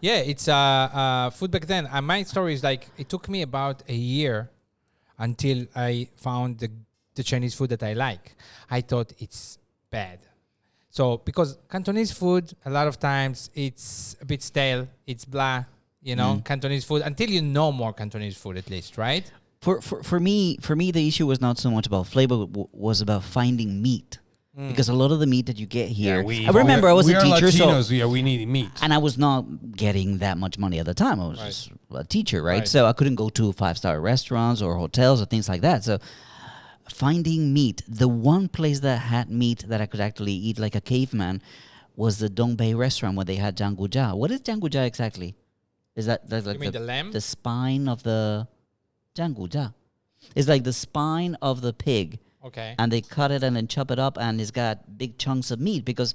Yeah, it's food back then. My story is like it took me about a year until I found the Chinese food that I like. I thought it's bad. So because Cantonese food, a lot of times it's a bit stale. It's blah, Cantonese food until you know more Cantonese food at least, right? For me, the issue was not so much about flavor, was about finding meat. Because a lot of the meat that you get here, I remember I was a teacher, Latinos, we need meat, and I was not getting that much money at the time. I was just a teacher, right? So I couldn't go to 5-star restaurants or hotels or things like that. So finding meat, the one place that had meat that I could actually eat like a caveman was the Dongbei restaurant where they had janggujia. What is janggujia exactly? Is that's like You mean the lamb? the spine of the janggujia? It's like the spine of the pig. Okay. And they cut it and then chop it up, and it's got big chunks of meat, because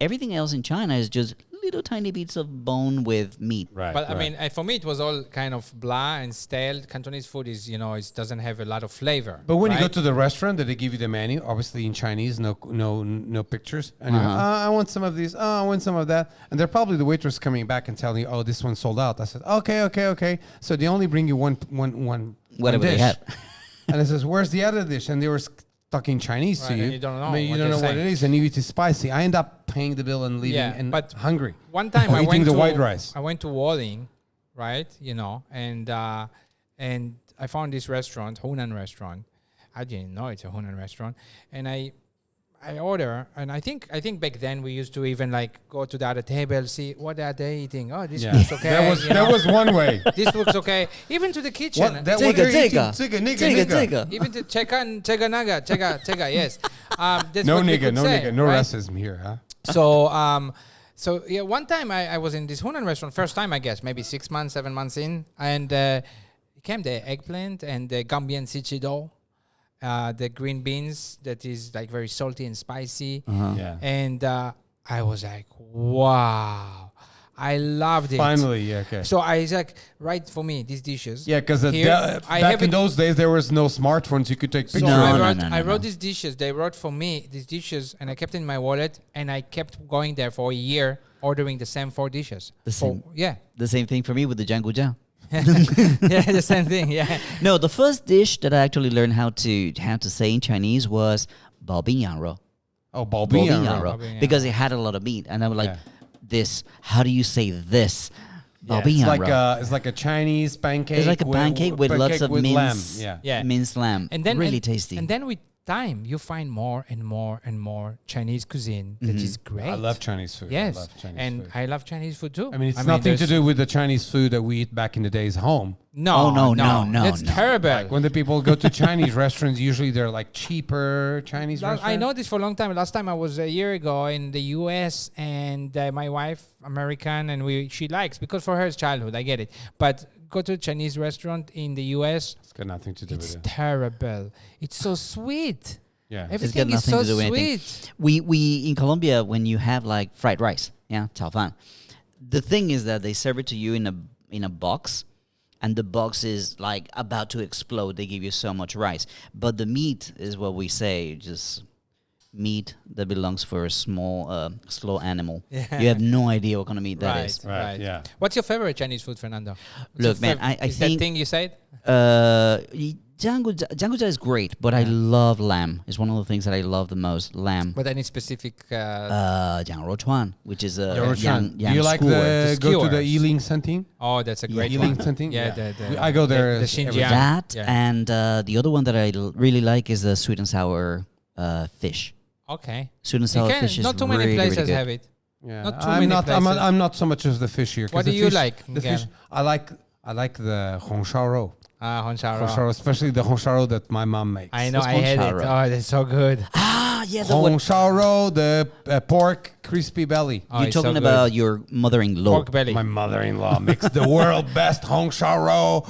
everything else in China is just little tiny bits of bone with meat. Right. But I mean, for me, it was all kind of blah and stale. Cantonese food is, it doesn't have a lot of flavor. But when you go to the restaurant, that they give you the menu, obviously in Chinese, no pictures, and you're like, I want some of these, I want some of that, and they're probably the waitress coming back and telling you, this one sold out. I said, okay. So they only bring you one Whatever dish. they have. And it says, where's the other dish? And they were talking Chinese to you. And you don't know. I mean, you don't know what it is, and you eat it spicy. I end up paying the bill and leaving and hungry. One time or eating the white rice. I went to Walling, right? And I found this restaurant, Hunan restaurant. I didn't know it's a Hunan restaurant, and I order, and I think back then we used to even like go to the other table, see what are they eating. Oh, this looks okay. That was one way. This looks okay. Even to the kitchen. What they're eating. Even to chega naga, yes. That's no what we nigga, could no say, nigga, no right? racism here, huh? So yeah, one time I was in this Hunan restaurant, first time I guess, maybe 6 months, 7 months in, and it came the eggplant and the gambian sichido. The green beans that is like very salty and spicy. And I was like, wow, I loved it. Finally, okay. So I was like, right for me, these dishes. Yeah, because back in those days, there was no smartphones. You could take pictures. I wrote these dishes. They wrote for me these dishes, and I kept it in my wallet, and I kept going there for a year, ordering the same 4 dishes. The same thing for me with the janggujia. Yeah, the same thing. Yeah. No, the first dish that I actually learned how to say in Chinese was bao bing yang rou. Oh, bao bing yang rou. Because it had a lot of meat, and I was like, "This? How do you say this?" Bao bing yang rou. It's like a Chinese pancake. It's like a pancake with lots of minced lamb. Minced lamb. And then really tasty. And then with time, you find more and more and more Chinese cuisine that is great. I love Chinese food. Yes, I love Chinese food too. I mean, it's nothing to do with the Chinese food that we eat back in the days home. No. That's terrible. Like when the people go to Chinese restaurants, usually they're like cheaper Chinese restaurants. I know this for a long time. Last time I was a year ago in the U.S. and my wife, American, and she likes, because for her it's childhood. I get it, but go to a Chinese restaurant in the U.S. It's got nothing to do with it. It's terrible. It's so sweet. Yeah, everything is so sweet. We in Colombia, when you have like fried rice, chao fan, the thing is that they serve it to you in a box, and the box is like about to explode. They give you so much rice, but the meat is what we say, just meat that belongs for a small, slow animal. Yeah. You have no idea what kind of meat that is. Right. Yeah. What's your favorite Chinese food, Fernando? Look, man, I think that thing you said. Janggujia is great, but I love lamb. It's one of the things that I love the most. Lamb. But any specific? Jiangrochuan, which is a yang Do you like go to the Yiling Santing? Oh, that's a great Yiling one. Santing? Yeah, I go there. The Xinjiang. That and the other one that I really like is the sweet and sour fish. Okay. Sweet and sour fish is not too many places really have it. Yeah, not too many places. I'm not so much as the fish here. What do you like? The fish. I like the hongshao. Hongshao, especially the hongshao that my mom makes. I know, I had it. Oh, that's so good. Yeah, hongshao, the pork crispy belly. Oh, you're talking about your mother-in-law. Pork belly. My mother-in-law makes the world best hongshao.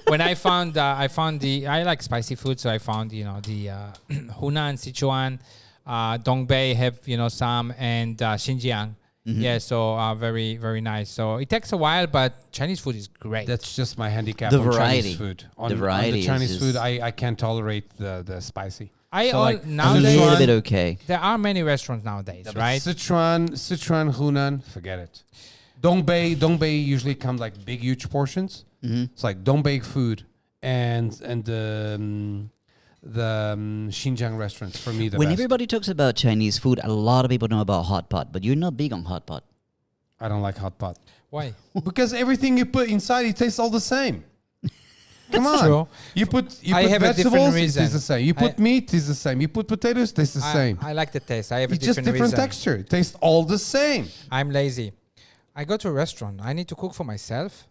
When I like spicy food, so I found the Hunan, Sichuan, Dongbei have some, and Xinjiang. Mm-hmm. Yeah, so very, very nice. So it takes a while, but Chinese food is great. That's just my handicap the on variety. Chinese food. The variety on the Chinese food, I can't tolerate the spicy. So like A nowadays little bit okay. there are many restaurants nowadays, but right? Sichuan, Hunan, forget it. Dongbei usually come like big, huge portions. It's like Dongbei food and the Xinjiang restaurants for me the When best. everybody talks about Chinese food, a lot of people know about hot pot, but you're not big on hot pot. I don't like hot pot Why? because everything you put inside it tastes all the same. Come on, true. you put I have a different vegetables, it reason. tastes the same. You put meat, it's the same. You put potatoes, it tastes the same. I like the taste. I have It's a just different reason. texture. It tastes all the same. I'm lazy. I go to a restaurant. I need to cook for myself.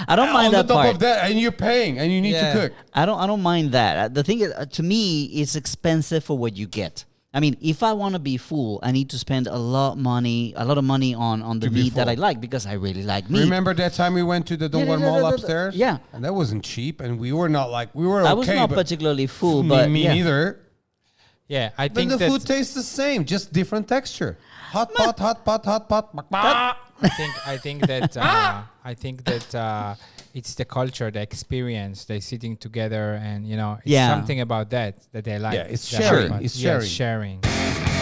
I don't mind On that the top part. of that, and you're paying, and you need Yeah. to cook. I don't mind that. The thing is, to me, it's expensive for what you get. I mean, if I want to be full, I need to spend a lot of money on the To be meat that I full. like because I really like meat. Remember that time we went to the Dongguan Mall upstairs? Yeah. And that wasn't cheap, and we were not like, we were okay. I was not but particularly full, me, but me yeah. neither. Yeah, I But think the that food tastes the same, just different texture. Hot pot, hot pot, hot pot. I think that it's the culture, the experience. They sitting together, and it's Yeah. something about that they like. Yeah, it's The sharing. hot pot. It's Yes, sharing. sharing.